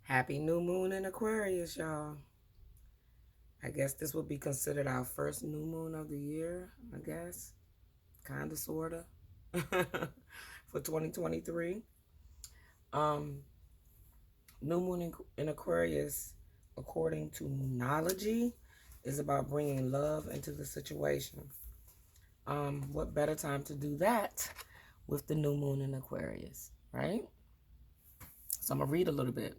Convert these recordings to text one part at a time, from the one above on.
Happy new moon in Aquarius, y'all. I guess this would be considered our first new moon of the year, I guess. Kind of, sort of. For 2023. Um, New moon in Aquarius, according to Moonology, is about bringing love into the situation. What better time to do that with the new moon in Aquarius, right? So I'm going to read a little bit.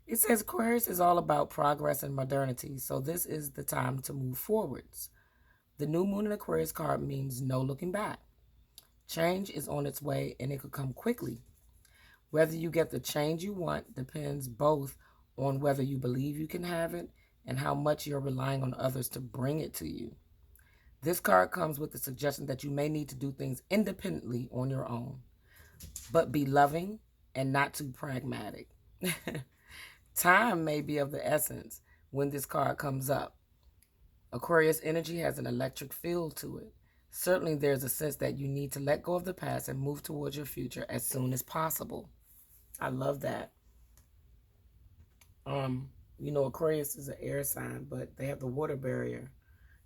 It says Aquarius is all about progress and modernity, so this is the time to move forwards. The new moon in Aquarius card means no looking back. Change is on its way and it could come quickly. Whether you get the change you want depends both on whether you believe you can have it and how much you're relying on others to bring it to you. This card comes with the suggestion that you may need to do things independently on your own, but be loving and not too pragmatic. Time may be of the essence when this card comes up. Aquarius energy has an electric feel to it. Certainly there's a sense that you need to let go of the past and move towards your future as soon as possible. I love that. Aquarius is an air sign, but they have the water barrier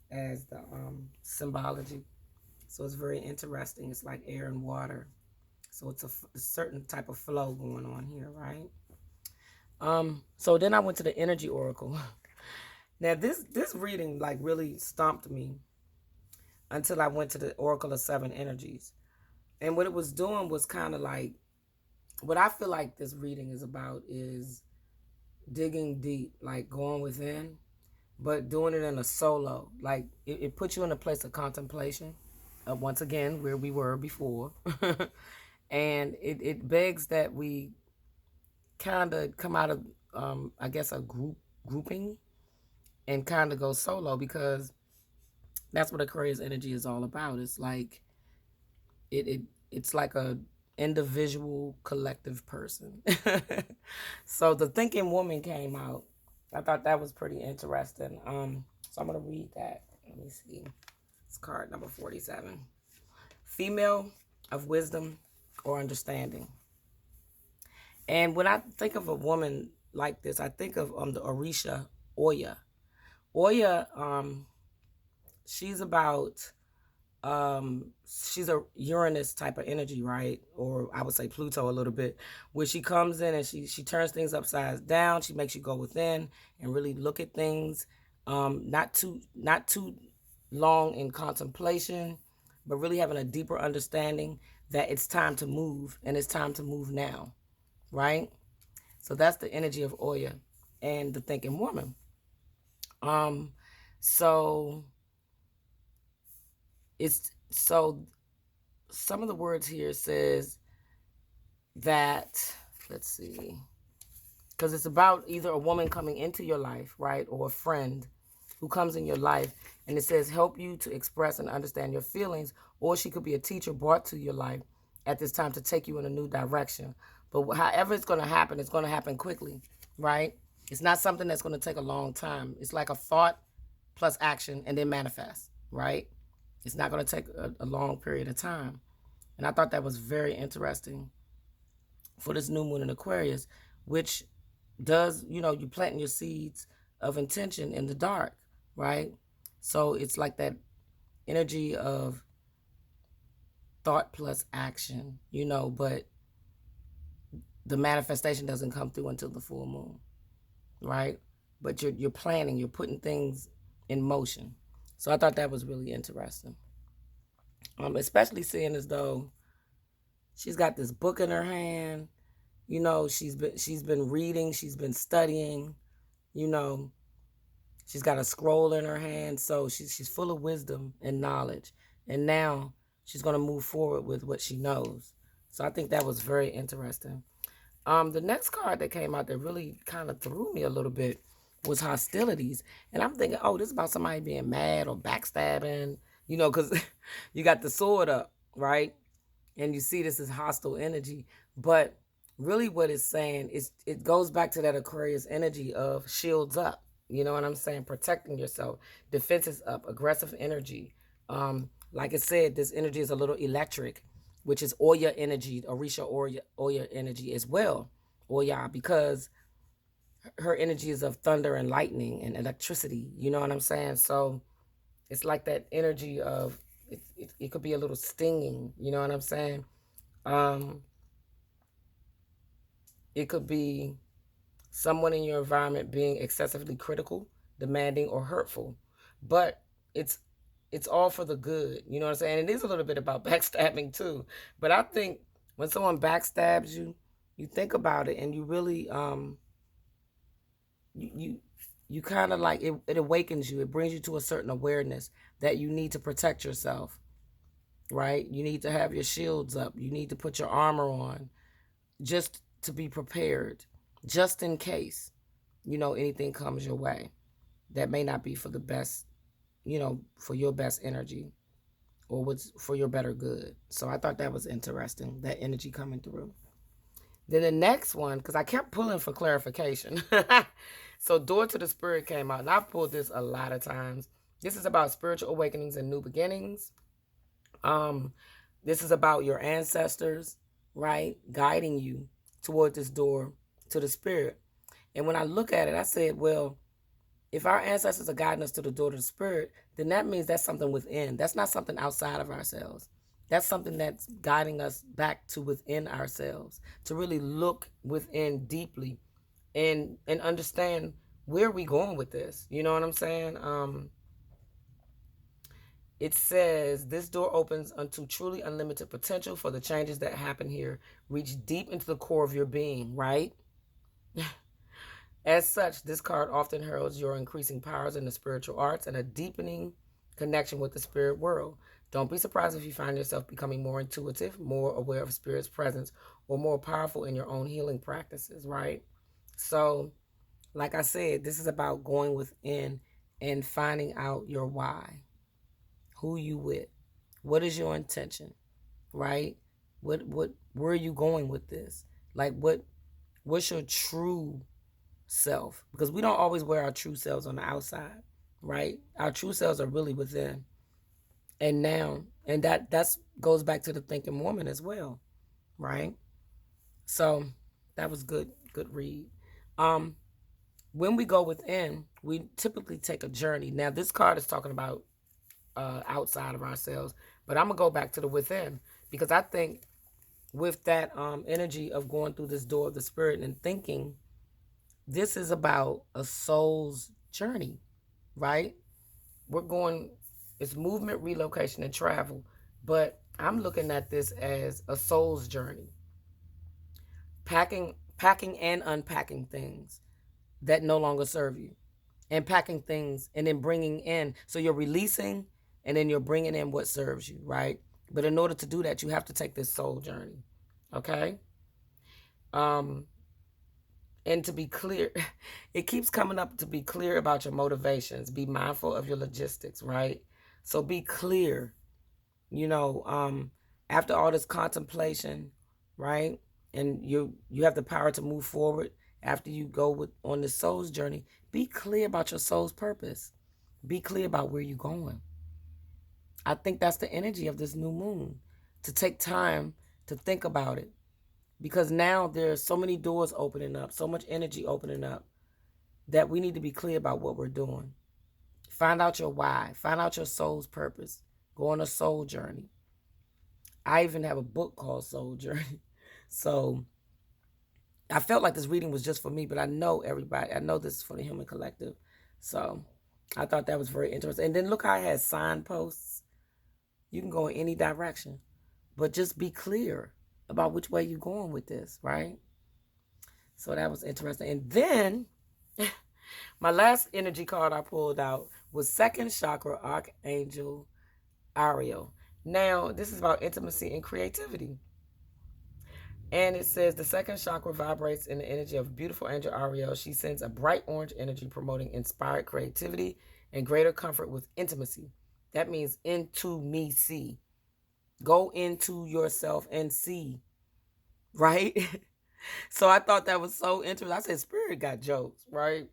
as the symbology. So it's very interesting. It's like air and water. So it's a certain type of flow going on here, right? So then I went to the energy oracle. Now this reading like really stumped me until I went to the Oracle of Seven Energies. And what it was doing was kind of like what I feel like this reading is about is digging deep, like going within, but doing it in a solo. Like it puts you in a place of contemplation, once again, where we were before. And it begs that we kind of come out of, I guess, a grouping and kind of go solo, because that's what Aquarius energy is all about. It's like it's like a individual collective person. So the thinking woman came out. I thought that was pretty interesting. So I'm gonna read that. Let me see. It's card number 47. Female of wisdom or understanding. And when I think of a woman like this, I think of the Orisha Oya. Oya, she's about she's a Uranus type of energy, right? Or I would say Pluto a little bit, where she comes in and she turns things upside down. She makes you go within and really look at things, not too long in contemplation, but really having a deeper understanding that it's time to move and it's time to move now, right? So that's the energy of Oya and the thinking woman. So it's some of the words here says that, let's see, because it's about either a woman coming into your life, right, or a friend who comes in your life, and it says help you to express and understand your feelings, or she could be a teacher brought to your life at this time to take you in a new direction. But however it's going to happen quickly, right? It's not something that's going to take a long time. It's like a thought plus action and then manifest, right? It's not going to take a long period of time. And I thought that was very interesting for this new moon in Aquarius, which does, you're planting your seeds of intention in the dark, right? So it's like that energy of thought plus action, but the manifestation doesn't come through until the full moon, right? But you're planning, you're putting things in motion. So I thought that was really interesting. Especially seeing as though she's got this book in her hand. She's been reading, she's been studying, she's got a scroll in her hand. So she's full of wisdom and knowledge. And now she's going to move forward with what she knows. So I think that was very interesting. The next card that came out that really kind of threw me a little bit was hostilities. And I'm thinking, oh, this is about somebody being mad or backstabbing, because you got the sword up, right? And you see this is hostile energy. But really what it's saying is it goes back to that Aquarius energy of shields up. You know what I'm saying? Protecting yourself. Defenses up. Aggressive energy. Like I said, this energy is a little electric, which is Oya energy, Orisha Oya energy as well. Oya, because her energy is of thunder and lightning and electricity. You know what I'm saying? So it's like that energy of it could be a little stinging. You know what I'm saying? Um, it could be someone in your environment being excessively critical, demanding, or hurtful, but it's it's all for the good. You know what I'm saying? It is a little bit about backstabbing too, but I think when someone backstabs you, you think about it and you really you you kind of like it awakens you. It brings you to a certain awareness that you need to protect yourself, right? You need to have your shields up. You need to put your armor on just to be prepared, just in case, anything comes your way that may not be for the best, for your best energy or what's for your better good. So I thought that was interesting, that energy coming through. Then the next one, because I kept pulling for clarification. So Door to the Spirit came out, and I've pulled this a lot of times. This is about spiritual awakenings and new beginnings. This is about your ancestors, right, guiding you toward this door to the Spirit. And when I look at it, I said, well, if our ancestors are guiding us to the door to the Spirit, then that means that's something within. That's not something outside of ourselves. That's something that's guiding us back to within ourselves, to really look within deeply and understand where we going with this. You know what I'm saying? It says this door opens unto truly unlimited potential for the changes that happen here. Reach deep into the core of your being, right? As such, this card often heralds your increasing powers in the spiritual arts and a deepening connection with the spirit world. Don't be surprised if you find yourself becoming more intuitive, more aware of spirit's presence, or more powerful in your own healing practices, right? So, like I said, this is about going within and finding out your why. Who you with? What is your intention? Right? Where are you going with this? Like what's your true self? Because we don't always wear our true selves on the outside, right? Our true selves are really within. And that's goes back to the thinking woman as well, right? So that was good read. When we go within, we typically take a journey. Now this card is talking about outside of ourselves, but I'm gonna go back to the within, because I think with that energy of going through this door of the Spirit and thinking, this is about a soul's journey, right? It's movement, relocation, and travel, but I'm looking at this as a soul's journey, packing and unpacking things that no longer serve you, and packing things and then bringing in. So you're releasing and then you're bringing in what serves you, right? But in order to do that, you have to take this soul journey, okay? And to be clear, it keeps coming up, to be clear about your motivations. Be mindful of your logistics, right? So be clear, after all this contemplation, right? And you have the power to move forward after you go on this soul's journey. Be clear about your soul's purpose. Be clear about where you're going. I think that's the energy of this new moon, to take time to think about it. Because now there's so many doors opening up, so much energy opening up, that we need to be clear about what we're doing. Find out your why. Find out your soul's purpose. Go on a soul journey. I even have a book called Soul Journey. So I felt like this reading was just for me, but I know everybody. I know this is for the human collective. So I thought that was very interesting. And then look how I had signposts. You can go in any direction, but just be clear about which way you're going with this, right? So that was interesting. And then my last energy card I pulled out was second chakra Archangel Ariel. Now, this is about intimacy and creativity. And it says the second chakra vibrates in the energy of beautiful angel Ariel. She sends a bright orange energy promoting inspired creativity and greater comfort with intimacy. That means into me see. Go into yourself and see, right? So I thought that was so interesting. I said, Spirit got jokes, right?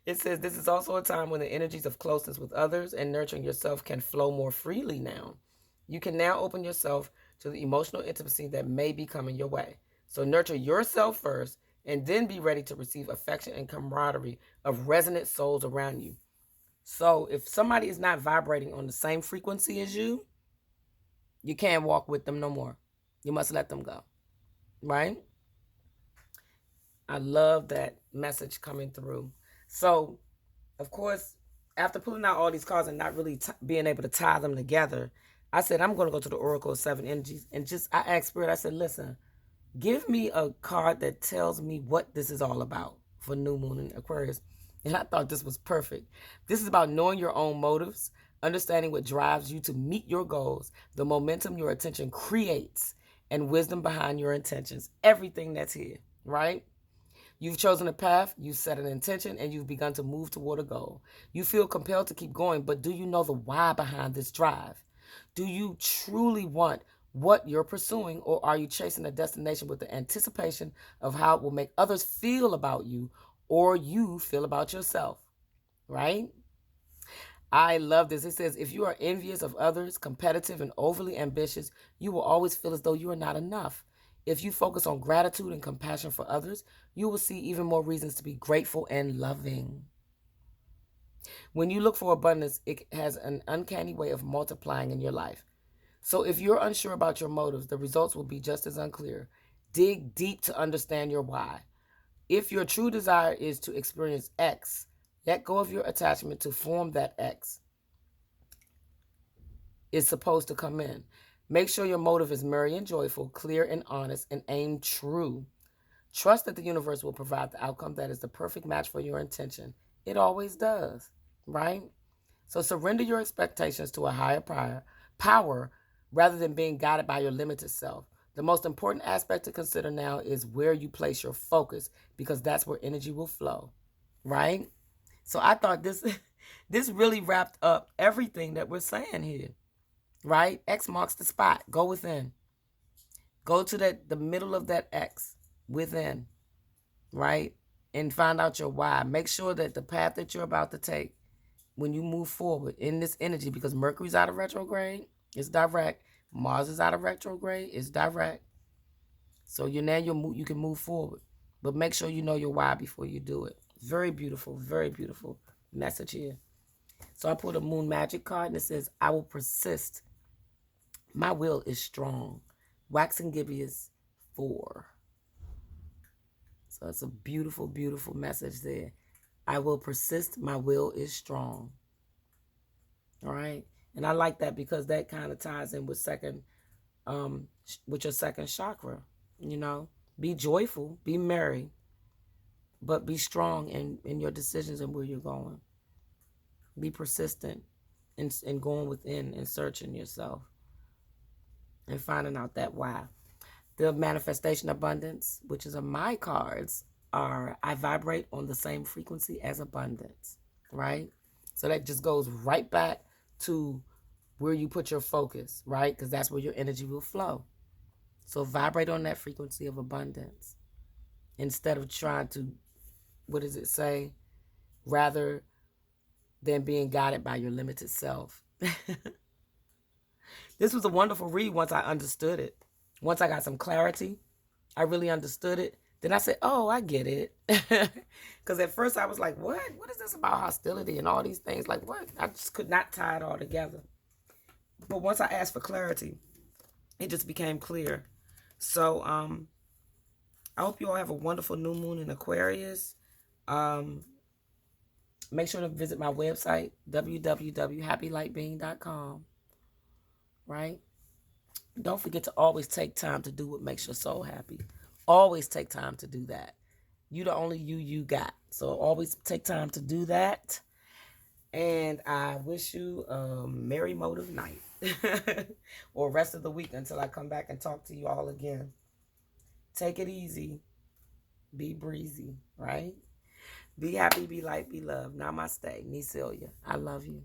It says this is also a time when the energies of closeness with others and nurturing yourself can flow more freely now. You can now open yourself to the emotional intimacy that may be coming your way. So nurture yourself first and then be ready to receive affection and camaraderie of resonant souls around you. So if somebody is not vibrating on the same frequency as you can't walk with them no more. You must let them go, right? I love that message coming through. So, of course, after pulling out all these cards and not really being able to tie them together, I said, I'm going to go to the Oracle of Seven Energies. And I asked Spirit, I said, listen, give me a card that tells me what this is all about for New Moon in Aquarius. And I thought this was perfect. This is about knowing your own motives, understanding what drives you to meet your goals, the momentum your attention creates, and wisdom behind your intentions. Everything that's here, right? You've chosen a path, you set an intention, and you've begun to move toward a goal. You feel compelled to keep going, but do you know the why behind this drive? Do you truly want what you're pursuing, or are you chasing a destination with the anticipation of how it will make others feel about you or you feel about yourself, right? I love this. It says, if you are envious of others, competitive, and overly ambitious, you will always feel as though you are not enough. If you focus on gratitude and compassion for others, you will see even more reasons to be grateful and loving. When you look for abundance, it has an uncanny way of multiplying in your life. So if you're unsure about your motives, the results will be just as unclear. Dig deep to understand your why. If your true desire is to experience X, let go of your attachment to form that X is supposed to come in. Make sure your motive is merry and joyful, clear and honest, and aim true. Trust that the universe will provide the outcome that is the perfect match for your intention. It always does, right? So surrender your expectations to a higher power rather than being guided by your limited self. The most important aspect to consider now is where you place your focus, because that's where energy will flow, right? So I thought this this really wrapped up everything that we're saying here, right? X marks the spot. Go within. Go to the middle of that X within, right? And find out your why. Make sure that the path that you're about to take, when you move forward in this energy, because Mercury's out of retrograde, it's direct. Mars is out of retrograde, it's direct. So you can move forward. But make sure you know your why before you do it. Very beautiful message here. So I pulled a Moon Magic card and it says, I will persist. My will is strong. Waxing Gibeus 4. So it's a beautiful message there. I will persist. My will is strong. All right. And I like that because that kind of ties in with with your second chakra. You know, be joyful, be merry, but be strong in your decisions and where you're going. Be persistent in going within and searching yourself and finding out that why. The manifestation abundance, which is on my cards, are I vibrate on the same frequency as abundance, right? So that just goes right back to where you put your focus, right? Because that's where your energy will flow. So vibrate on that frequency of abundance instead of trying to, what does it say? Rather than being guided by your limited self. This was a wonderful read once I understood it. Once I got some clarity, I really understood it. Then I said, oh, I get it. Because at first I was like, what? What is this about hostility and all these things? Like, what? I just could not tie it all together. But once I asked for clarity, it just became clear. So I hope you all have a wonderful new moon in Aquarius. Make sure to visit my website, www.happylightbeing.com. Right? Don't forget to always take time to do what makes your soul happy. Always take time to do that. You the only you got. So always take time to do that. And I wish you a merry motive night. Or rest of the week until I come back and talk to you all again. Take it easy. Be breezy, right? Be happy, be light, be loved. Namaste. Nisilia. I love you.